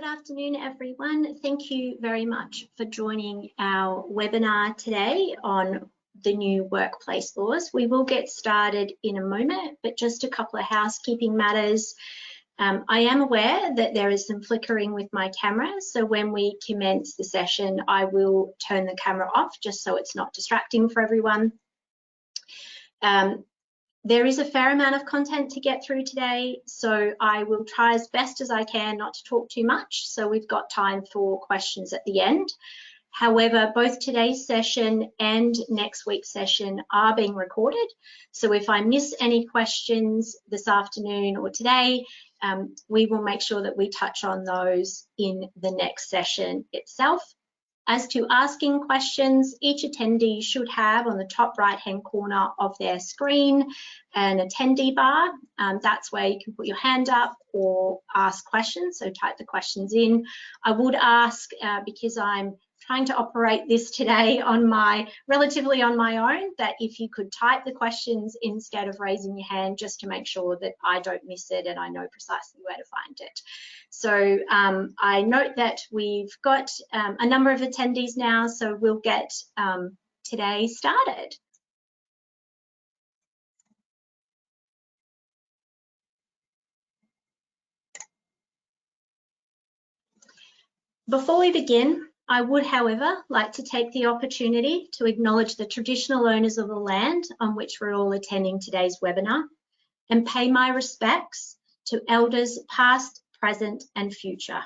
Good afternoon, everyone. Thank you very much for joining our webinar today on the new workplace laws. We will get started in a moment, but just a couple of housekeeping matters. I am aware that there is some flickering with my camera, so when we commence the session, I will turn the camera off just so it's not distracting for everyone. There is a fair amount of content to get through today, so I will try as best as I can not to talk too much, so we've got time for questions at the end. However, both today's session and next week's session are being recorded, so if I miss any questions this afternoon or today, we will make sure that we touch on those in the next session itself. As to asking questions, each attendee should have on the top right-hand corner of their screen an attendee bar. That's where you can put your hand up or ask questions, so type the questions in. I would ask, because I'm trying to operate this today relatively on my own, that if you could type the questions instead of raising your hand, just to make sure that I don't miss it and I know precisely where to find it. So I note that we've got a number of attendees now, so we'll get today started. Before we begin, I would, however, like to take the opportunity to acknowledge the traditional owners of the land on which we're all attending today's webinar and pay my respects to elders past, present and future.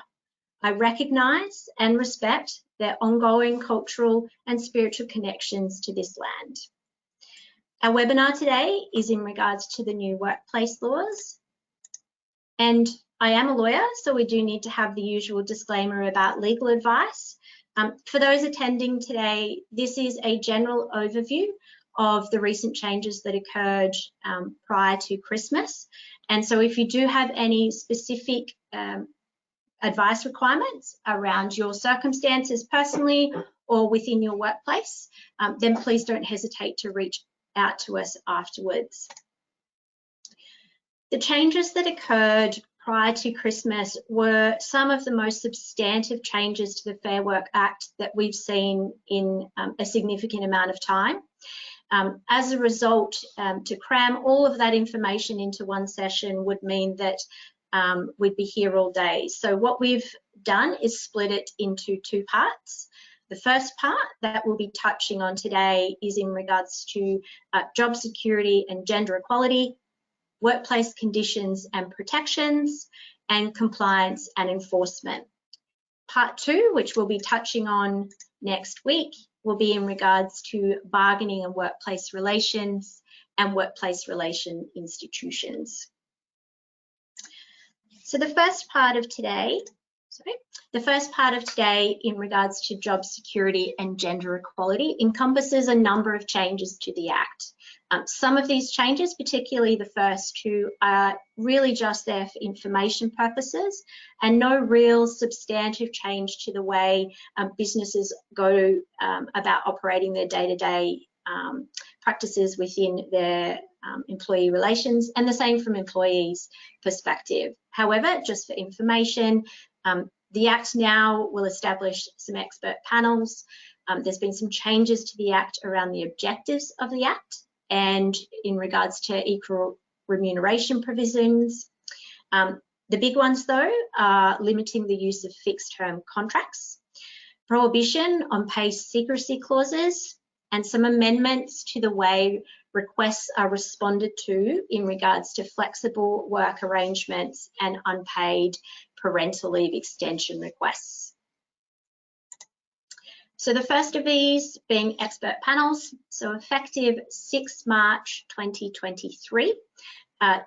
I recognise and respect their ongoing cultural and spiritual connections to this land. Our webinar today is in regards to the new workplace laws, and I am a lawyer, so we do need to have the usual disclaimer about legal advice. For those attending today, this is a general overview of the recent changes that occurred prior to Christmas. And so if you do have any specific advice requirements around your circumstances personally or within your workplace, then please don't hesitate to reach out to us afterwards. The changes that occurred prior to Christmas were some of the most substantive changes to the Fair Work Act that we've seen in a significant amount of time. As a result, to cram all of that information into one session would mean that we'd be here all day. So what we've done is split it into two parts. The first part that we'll be touching on today is in regards to job security and gender equality, workplace conditions and protections, and compliance and enforcement. Part two, which we'll be touching on next week, will be in regards to bargaining and workplace relations and workplace relation institutions. So the first part of today in regards to job security and gender equality encompasses a number of changes to the Act. Some of these changes, particularly the first two, are really just there for information purposes and no real substantive change to the way businesses go about operating their day-to-day practices within their employee relations, and the same from employees' perspective. However, just for information, the Act now will establish some expert panels. There's been some changes to the Act around the objectives of the Act and in regards to equal remuneration provisions. The big ones, though, are limiting the use of fixed-term contracts, prohibition on pay secrecy clauses, and some amendments to the way requests are responded to in regards to flexible work arrangements and unpaid parental leave extension requests. So the first of these being expert panels, so effective 6 March 2023,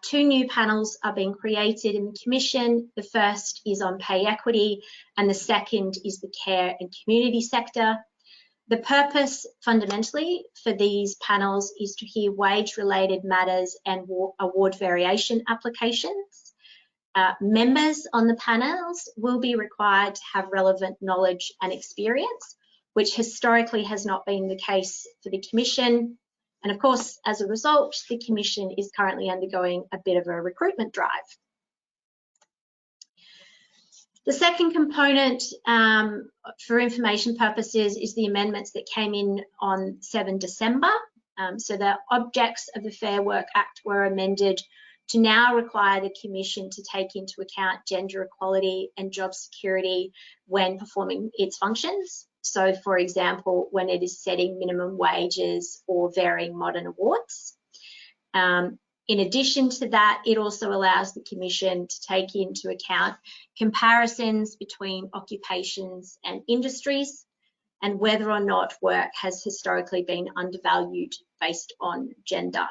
two new panels are being created in the Commission. The first is on pay equity and the second is the care and community sector. The purpose fundamentally for these panels is to hear wage-related matters and award variation applications. Members on the panels will be required to have relevant knowledge and experience, which historically has not been the case for the Commission. And of course, as a result, the Commission is currently undergoing a bit of a recruitment drive. The second component for information purposes is the amendments that came in on 7 December. So the objects of the Fair Work Act were amended to now require the Commission to take into account gender equality and job security when performing its functions. So, for example, when it is setting minimum wages or varying modern awards. In addition to that, it also allows the Commission to take into account comparisons between occupations and industries and whether or not work has historically been undervalued based on gender.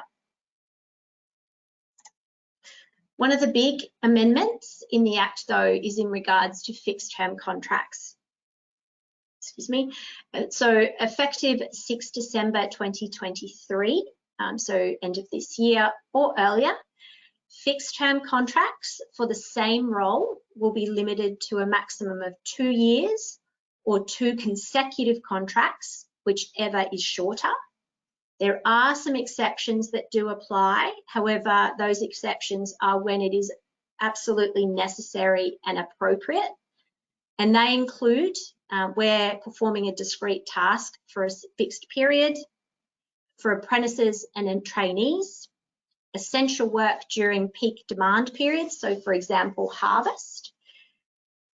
One of the big amendments in the Act, though, is in regards to fixed term contracts. Excuse me. So effective 6 December 2023, so end of this year or earlier, fixed term contracts for the same role will be limited to a maximum of 2 years or 2 consecutive contracts, whichever is shorter. There are some exceptions that do apply. However, those exceptions are when it is absolutely necessary and appropriate. And they include where performing a discrete task for a fixed period, for apprentices and trainees, essential work during peak demand periods, so for example, harvest,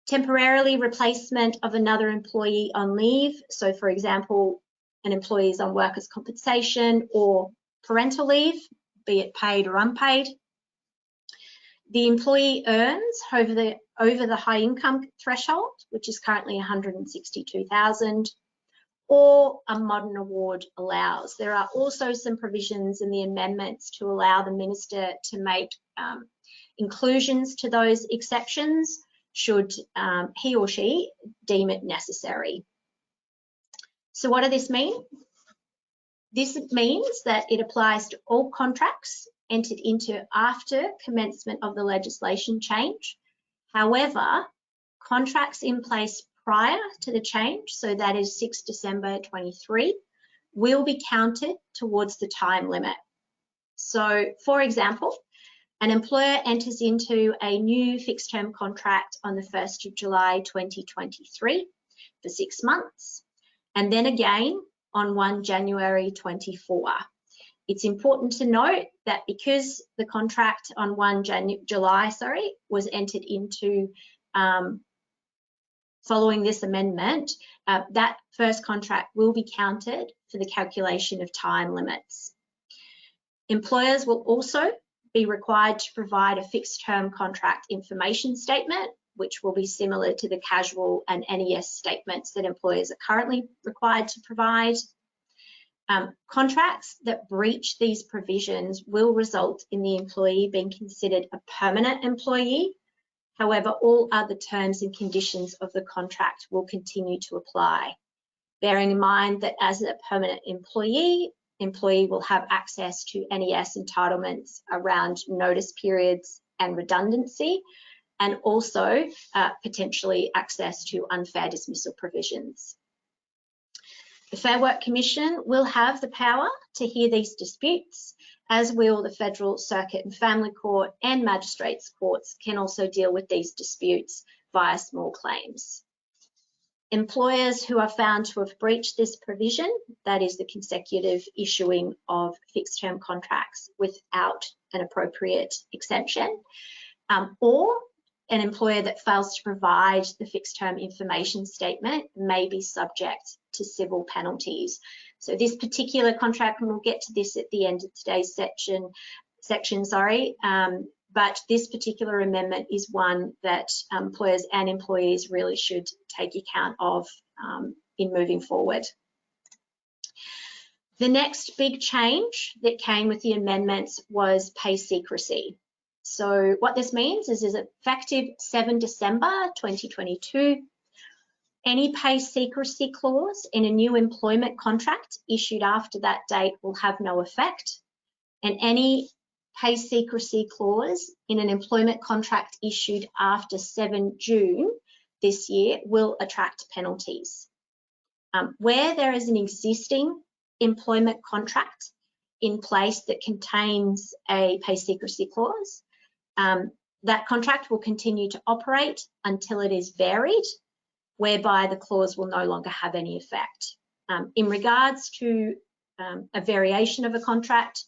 temporarily replacement of another employee on leave, so for example, an employee is on workers' compensation or parental leave, be it paid or unpaid. The employee earns over the high income threshold, which is currently $162,000, or a modern award allows. There are also some provisions in the amendments to allow the Minister to make inclusions to those exceptions should he or she deem it necessary. So what does this mean? This means that it applies to all contracts entered into after commencement of the legislation change. However, contracts in place prior to the change, so that is 6 December 23, will be counted towards the time limit. So, for example, an employer enters into a new fixed term contract on the 1st of July 2023 for 6 months, and then again on 1 January 24. It's important to note that because the contract on 1 July was entered into following this amendment, that first contract will be counted for the calculation of time limits. Employers will also be required to provide a fixed term contract information statement, which will be similar to the casual and NES statements that employers are currently required to provide. Contracts that breach these provisions will result in the employee being considered a permanent employee. However, all other terms and conditions of the contract will continue to apply. Bearing in mind that as a permanent employee will have access to NES entitlements around notice periods and redundancy, and also potentially access to unfair dismissal provisions. The Fair Work Commission will have the power to hear these disputes, as will the Federal Circuit and Family Court, and Magistrates Courts can also deal with these disputes via small claims. Employers who are found to have breached this provision, that is the consecutive issuing of fixed term contracts without an appropriate exemption, or an employer that fails to provide the fixed term information statement may be subject to civil penalties. So this particular contract, and we'll get to this at the end of today's section, but this particular amendment is one that employers and employees really should take account of in moving forward. The next big change that came with the amendments was pay secrecy. So what this means is effective 7 December 2022, any pay secrecy clause in a new employment contract issued after that date will have no effect, and any pay secrecy clause in an employment contract issued after 7 June this year will attract penalties. Where there is an existing employment contract in place that contains a pay secrecy clause, That contract will continue to operate until it is varied, whereby the clause will no longer have any effect. In regards to a variation of a contract,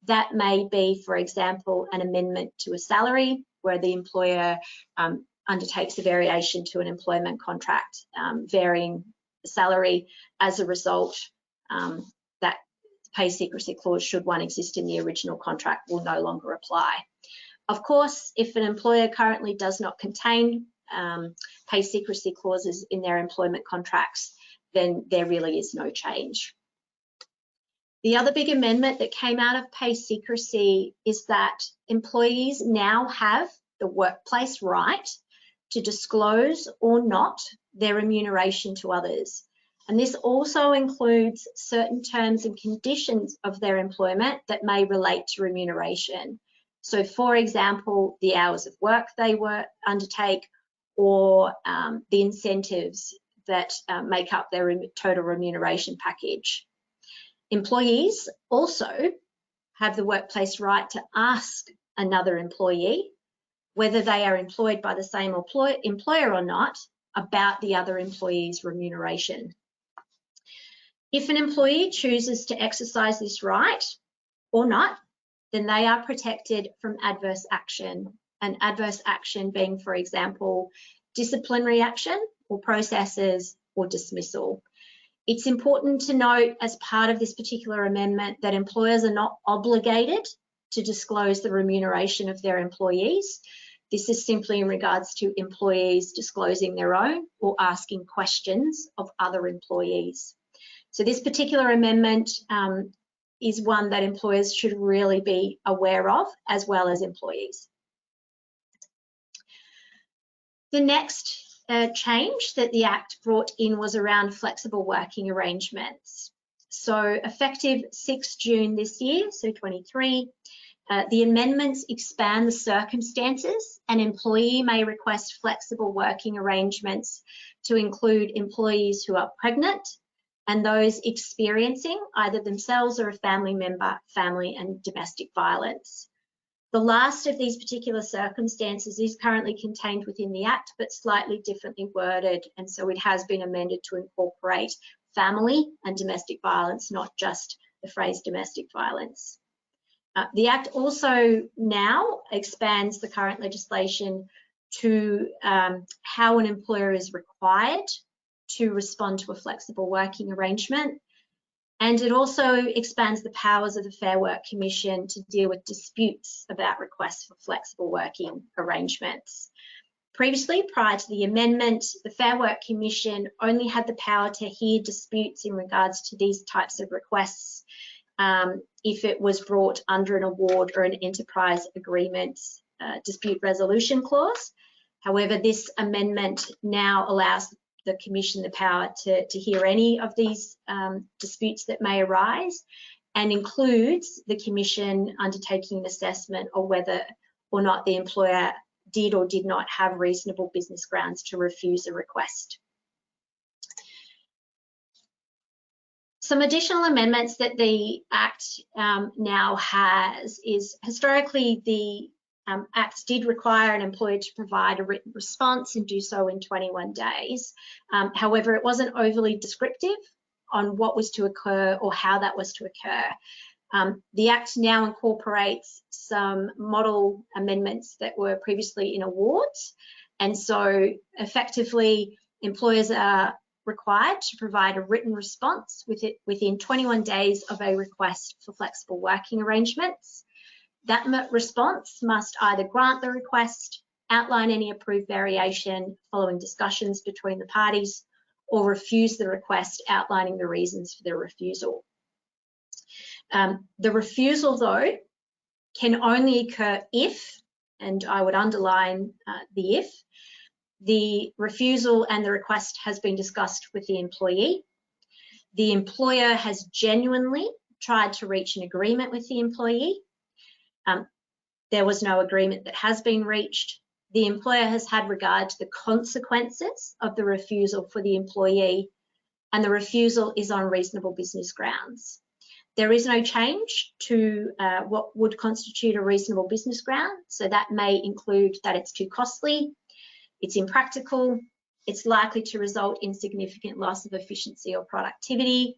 that may be, for example, an amendment to a salary where the employer undertakes a variation to an employment contract, varying the salary. As a result, that pay secrecy clause, should one exist in the original contract, will no longer apply. Of course, if an employer currently does not contain pay secrecy clauses in their employment contracts, then there really is no change. The other big amendment that came out of pay secrecy is that employees now have the workplace right to disclose or not their remuneration to others. And this also includes certain terms and conditions of their employment that may relate to remuneration. So, for example, the hours of work they undertake, or the incentives that make up their total remuneration package. Employees also have the workplace right to ask another employee, whether they are employed by the same employer or not, about the other employee's remuneration. If an employee chooses to exercise this right or not, then they are protected from adverse action, and adverse action being, for example, disciplinary action or processes or dismissal. It's important to note, as part of this particular amendment, that employers are not obligated to disclose the remuneration of their employees. This is simply in regards to employees disclosing their own or asking questions of other employees. So this particular amendment is one that employers should really be aware of, as well as employees. The next change that the Act brought in was around flexible working arrangements. So effective 6 June this year, so 23, the amendments expand the circumstances. An employee may request flexible working arrangements to include employees who are pregnant and those experiencing, either themselves or a family member, family and domestic violence. The last of these particular circumstances is currently contained within the Act, but slightly differently worded, and so it has been amended to incorporate family and domestic violence, not just the phrase domestic violence. The Act also now expands the current legislation to how an employer is required to respond to a flexible working arrangement. And it also expands the powers of the Fair Work Commission to deal with disputes about requests for flexible working arrangements. Previously, prior to the amendment, the Fair Work Commission only had the power to hear disputes in regards to these types of requests if it was brought under an award or an enterprise agreement dispute resolution clause. However, this amendment now allows the Commission the power to hear any of these disputes that may arise, and includes the Commission undertaking an assessment of whether or not the employer did or did not have reasonable business grounds to refuse a request. Some additional amendments that the Act now has is, historically, the Act did require an employer to provide a written response and do so in 21 days. However, it wasn't overly descriptive on what was to occur or how that was to occur. The Act now incorporates some model amendments that were previously in awards, and so effectively employers are required to provide a written response within 21 days of a request for flexible working arrangements. That response must either grant the request, outline any approved variation following discussions between the parties, or refuse the request, outlining the reasons for the refusal. The refusal, though, can only occur if, and I would underline the if, the refusal and the request has been discussed with the employee, the employer has genuinely tried to reach an agreement with the employee, there was no agreement that has been reached, the employer has had regard to the consequences of the refusal for the employee, and the refusal is on reasonable business grounds. There is no change to what would constitute a reasonable business ground. So that may include that it's too costly, it's impractical, it's likely to result in significant loss of efficiency or productivity,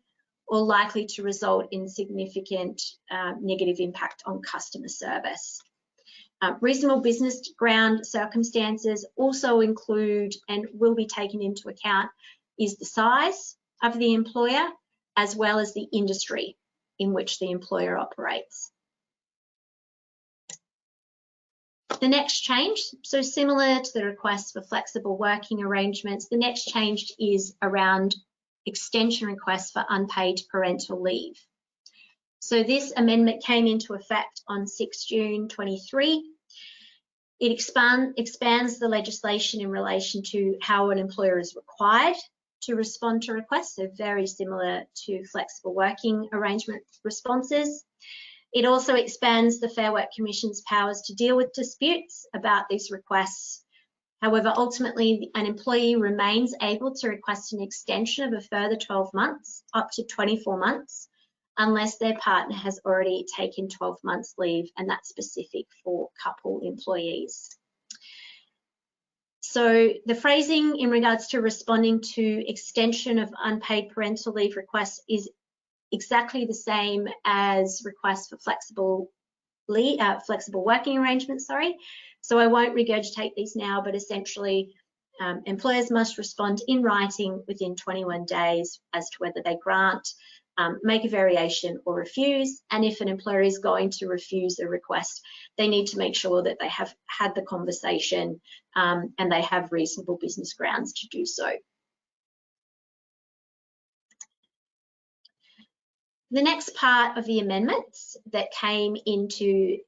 or likely to result in significant negative impact on customer service. Reasonable business ground circumstances also include, and will be taken into account, is the size of the employer as well as the industry in which the employer operates. The next change, so similar to the request for flexible working arrangements, the next change is around extension requests for unpaid parental leave. So this amendment came into effect on 6 June 23. It expands the legislation in relation to how an employer is required to respond to requests, so very similar to flexible working arrangement responses. It also expands the Fair Work Commission's powers to deal with disputes about these requests. However, ultimately, an employee remains able to request an extension of a further 12 months, up to 24 months, unless their partner has already taken 12 months leave, and that's specific for couple employees. So the phrasing in regards to responding to extension of unpaid parental leave requests is exactly the same as requests for flexible working arrangements, So I won't regurgitate these now, but essentially employers must respond in writing within 21 days as to whether they grant, make a variation or refuse. And if an employer is going to refuse a request, they need to make sure that they have had the conversation and they have reasonable business grounds to do so. The next part of the amendments that came into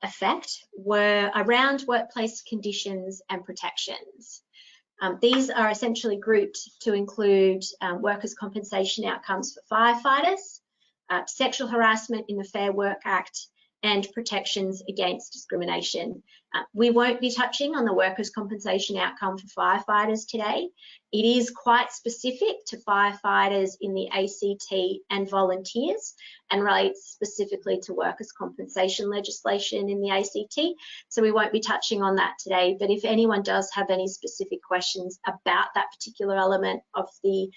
effect were around workplace conditions and protections. These are essentially grouped to include workers' compensation outcomes for firefighters, sexual harassment in the Fair Work Act, and protections against discrimination. We won't be touching on the workers' compensation outcome for firefighters today. It is quite specific to firefighters in the ACT and volunteers, and relates specifically to workers' compensation legislation in the ACT. So we won't be touching on that today, but if anyone does have any specific questions about that particular element of the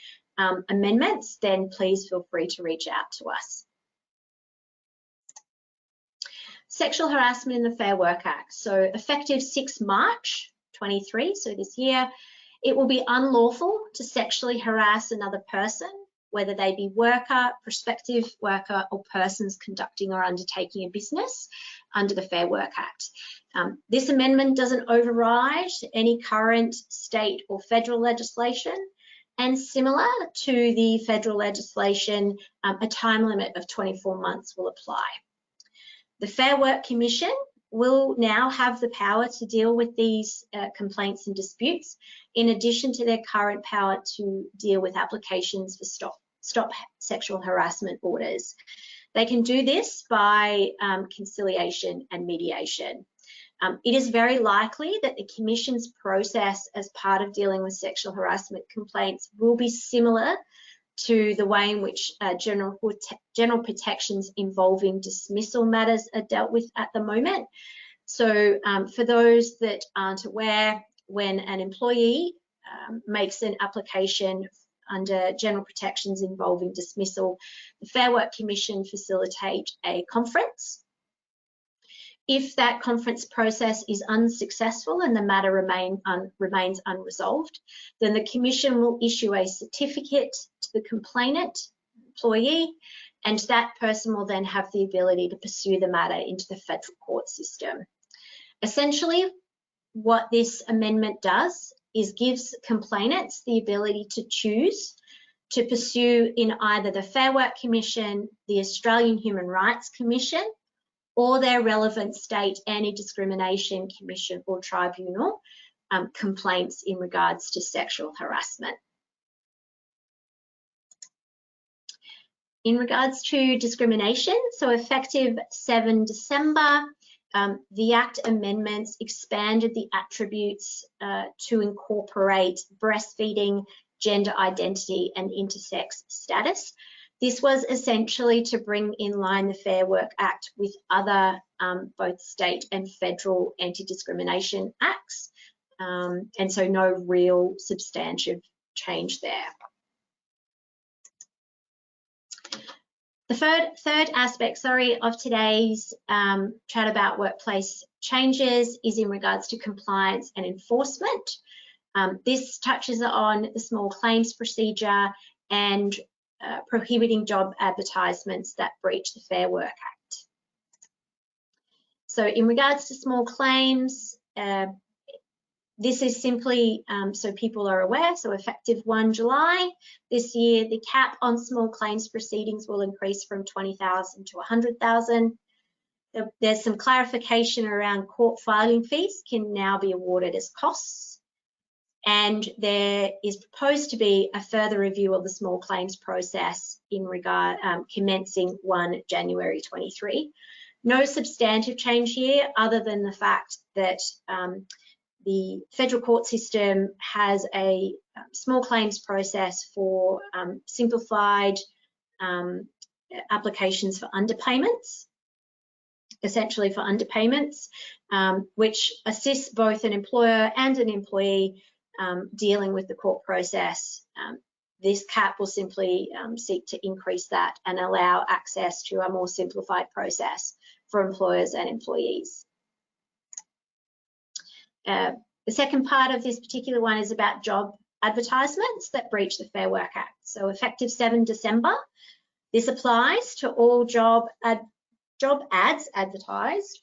amendments, then please feel free to reach out to us. Sexual harassment in the Fair Work Act. So effective 6 March 23, so this year, it will be unlawful to sexually harass another person, whether they be worker, prospective worker, or persons conducting or undertaking a business under the Fair Work Act. This amendment doesn't override any current state or federal legislation, and similar to the federal legislation, a time limit of 24 months will apply. The Fair Work Commission will now have the power to deal with these complaints and disputes, in addition to their current power to deal with applications for stop sexual harassment orders. They can do this by conciliation and mediation. It is very likely that the Commission's process as part of dealing with sexual harassment complaints will be similar to the way in which general protections involving dismissal matters are dealt with at the moment. So for those that aren't aware, when an employee makes an application under general protections involving dismissal, the Fair Work Commission facilitate a conference. If that conference process is unsuccessful and the matter remains unresolved, then the Commission will issue a certificate to the complainant employee, and that person will then have the ability to pursue the matter into the federal court system. Essentially, what this amendment does is gives complainants the ability to choose to pursue in either the Fair Work Commission, the Australian Human Rights Commission, or their relevant state anti-discrimination commission or tribunal complaints in regards to sexual harassment. In regards to discrimination, so effective 7 December, the Act amendments expanded the attributes to incorporate breastfeeding, gender identity, and intersex status. This was essentially to bring in line the Fair Work Act with other both state and federal anti-discrimination acts, and so no real substantive change there. The third aspect, of today's chat about workplace changes is in regards to compliance and enforcement. This touches on the small claims procedure and prohibiting job advertisements that breach the Fair Work Act. So in regards to small claims, this is simply so people are aware, so effective 1 July this year, the cap on small claims proceedings will increase from 20,000 to 100,000. There's some clarification around court filing fees can now be awarded as costs. And there is proposed to be a further review of the small claims process in regard commencing 1 January 23. No substantive change here other than the fact that the federal court system has a small claims process for simplified applications for underpayments, essentially for underpayments, which assists both an employer and an employee dealing with the court process. This cap will simply seek to increase that and allow access to a more simplified process for employers and employees. The second part of this particular one is about job advertisements that breach the Fair Work Act. So effective 7 December, this applies to all job ads advertised,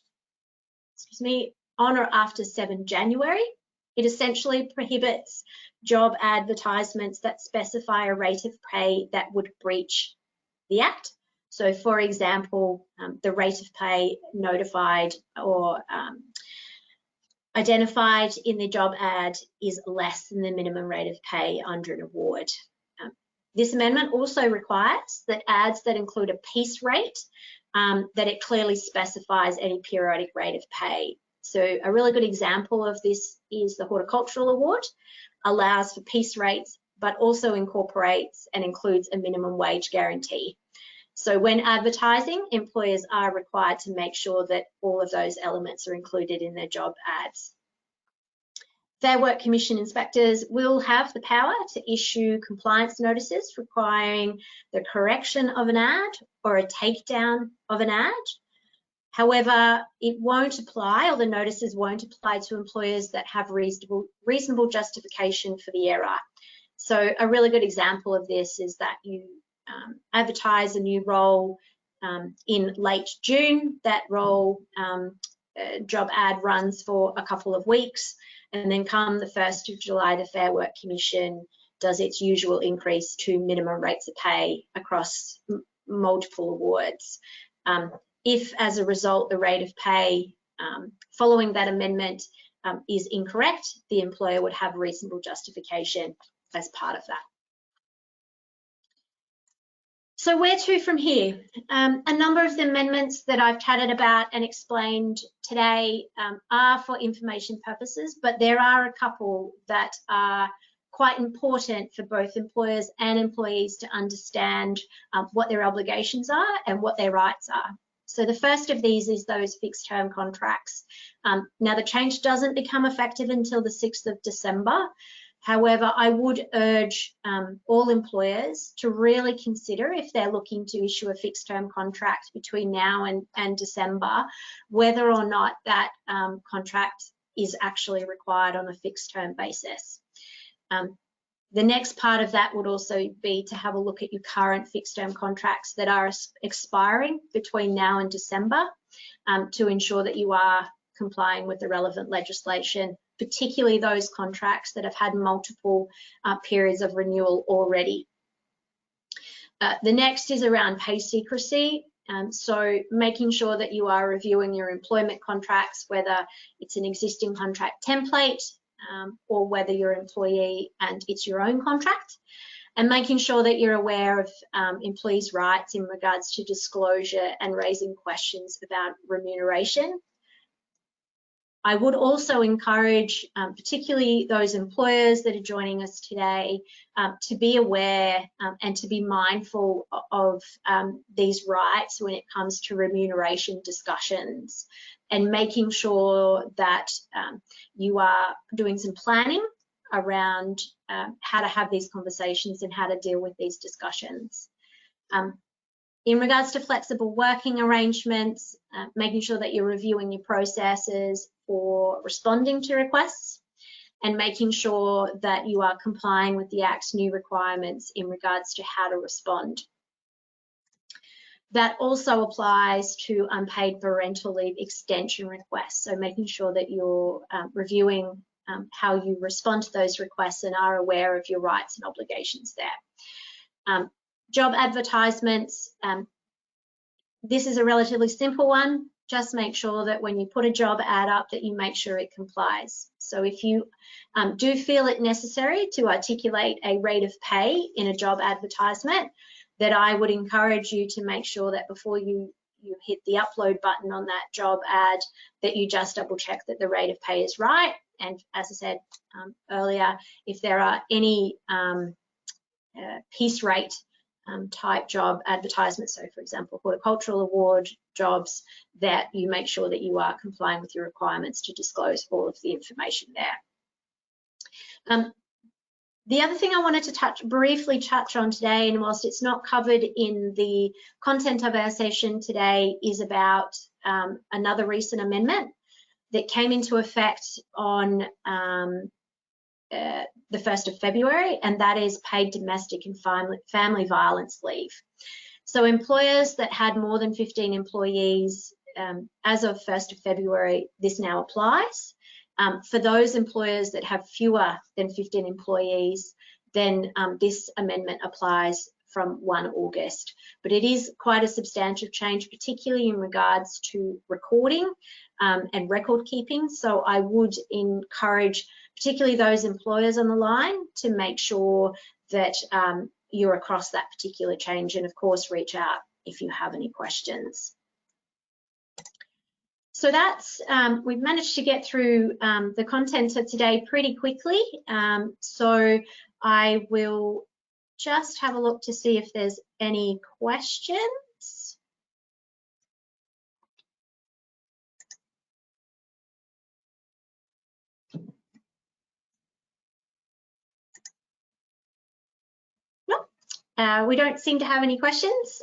on or after 7 January. It essentially prohibits job advertisements that specify a rate of pay that would breach the Act. So for example, the rate of pay notified or identified in the job ad is less than the minimum rate of pay under an award. This amendment also requires that ads that include a piece rate, that it clearly specifies any periodic rate of pay. So a really good example of this is the Horticultural Award, allows for piece rates, but also incorporates and includes a minimum wage guarantee. So when advertising, employers are required to make sure that all of those elements are included in their job ads. Fair Work Commission inspectors will have the power to issue compliance notices requiring the correction of an ad or a takedown of an ad. However, it won't apply, or the notices won't apply to employers that have reasonable justification for the error. So a really good example of this is that you advertise a new role in late June. That role job ad runs for a couple of weeks, and then come the 1st of July, the Fair Work Commission does its usual increase to minimum rates of pay across multiple awards. If, as a result, the rate of pay following that amendment is incorrect, the employer would have reasonable justification as part of that. So where to from here? A number of the amendments that I've chatted about and explained today are for information purposes, but there are a couple that are quite important for both employers and employees to understand what their obligations are and what their rights are. So the first of these is those fixed term contracts. Now the change doesn't become effective until the 6th of December. However, I would urge all employers to really consider, if they're looking to issue a fixed term contract between now and December, whether or not that contract is actually required on a fixed term basis. The next part of that would also be to have a look at your current fixed term contracts that are expiring between now and December to ensure that you are complying with the relevant legislation, particularly those contracts that have had multiple periods of renewal already. The next is around pay secrecy. So making sure that you are reviewing your employment contracts, whether it's an existing contract template or whether you're an employee and it's your own contract, and making sure that you're aware of employees' rights in regards to disclosure and raising questions about remuneration. I would also encourage, particularly those employers that are joining us today, to be aware and to be mindful of these rights when it comes to remuneration discussions, and making sure that you are doing some planning around how to have these conversations and how to deal with these discussions. In regards to flexible working arrangements, making sure that you're reviewing your processes for responding to requests, and making sure that you are complying with the Act's new requirements in regards to how to respond. That also applies to unpaid parental leave extension requests, so making sure that you're reviewing how you respond to those requests and are aware of your rights and obligations there. Job advertisements, this is a relatively simple one. Just make sure that when you put a job ad up that you make sure it complies. So if you do feel it necessary to articulate a rate of pay in a job advertisement, that I would encourage you to make sure that before you hit the upload button on that job ad, that you just double check that the rate of pay is right. And as I said earlier, if there are any piece rate type job advertisements, so for example horticultural award jobs, that you make sure that you are complying with your requirements to disclose all of the information there. The other thing I wanted to briefly touch on today, and whilst it's not covered in the content of our session today, is about another recent amendment that came into effect on the 1st of February, and that is paid domestic and family violence leave. So employers that had more than 15 employees, as of 1st of February, this now applies. For those employers that have fewer than 15 employees, then this amendment applies from 1 August. But it is quite a substantial change, particularly in regards to recording and record keeping. So I would encourage particularly those employers on the line to make sure that you're across that particular change, and of course reach out if you have any questions. So that's, we've managed to get through the content of today pretty quickly. So I will just have a look to see if there's any questions. We don't seem to have any questions,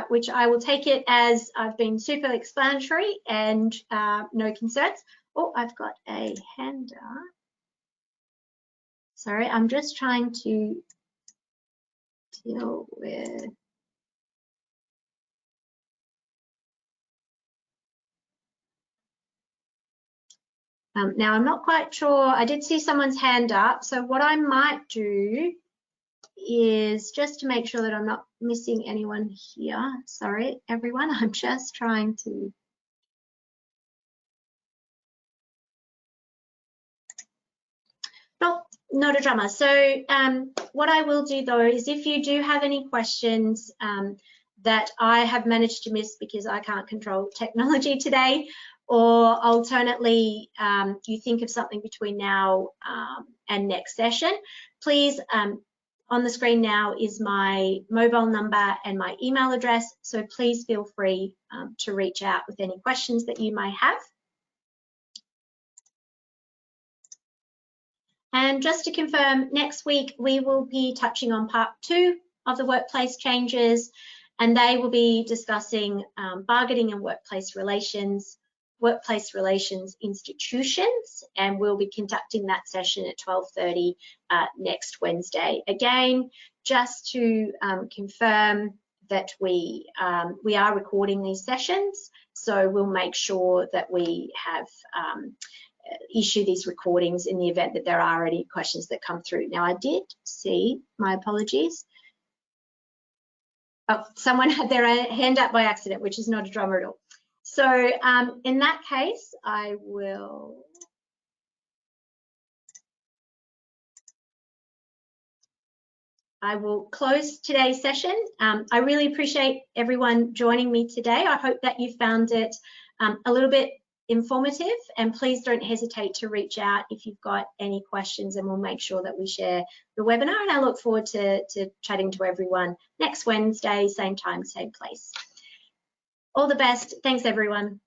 which I will take it as I've been super explanatory and no concerns. Oh, I've got a hand up. Sorry, I'm just trying to deal with. Now, I'm not quite sure. I did see someone's hand up. So what I might do is just to make sure that I'm not missing anyone here. Sorry, everyone. I'm just trying to. Nope, not a drama. So what I will do though is if you do have any questions that I have managed to miss because I can't control technology today, or alternately you think of something between now and next session, please, on the screen now is my mobile number and my email address, so please feel free to reach out with any questions that you may have. And just to confirm, next week we will be touching on part 2 of the workplace changes, and they will be discussing bargaining and workplace relations institutions, and we'll be conducting that session at 12:30 next Wednesday. Again, just to confirm that we are recording these sessions, so we'll make sure that we have issue these recordings in the event that there are any questions that come through. Now, I did see, my apologies. Oh, someone had their hand up by accident, which is not a drama at all. So in that case, I will close today's session. I really appreciate everyone joining me today. I hope that you found it a little bit informative, and please don't hesitate to reach out if you've got any questions, and we'll make sure that we share the webinar. And I look forward to chatting to everyone next Wednesday, same time, same place. All the best. Thanks, everyone.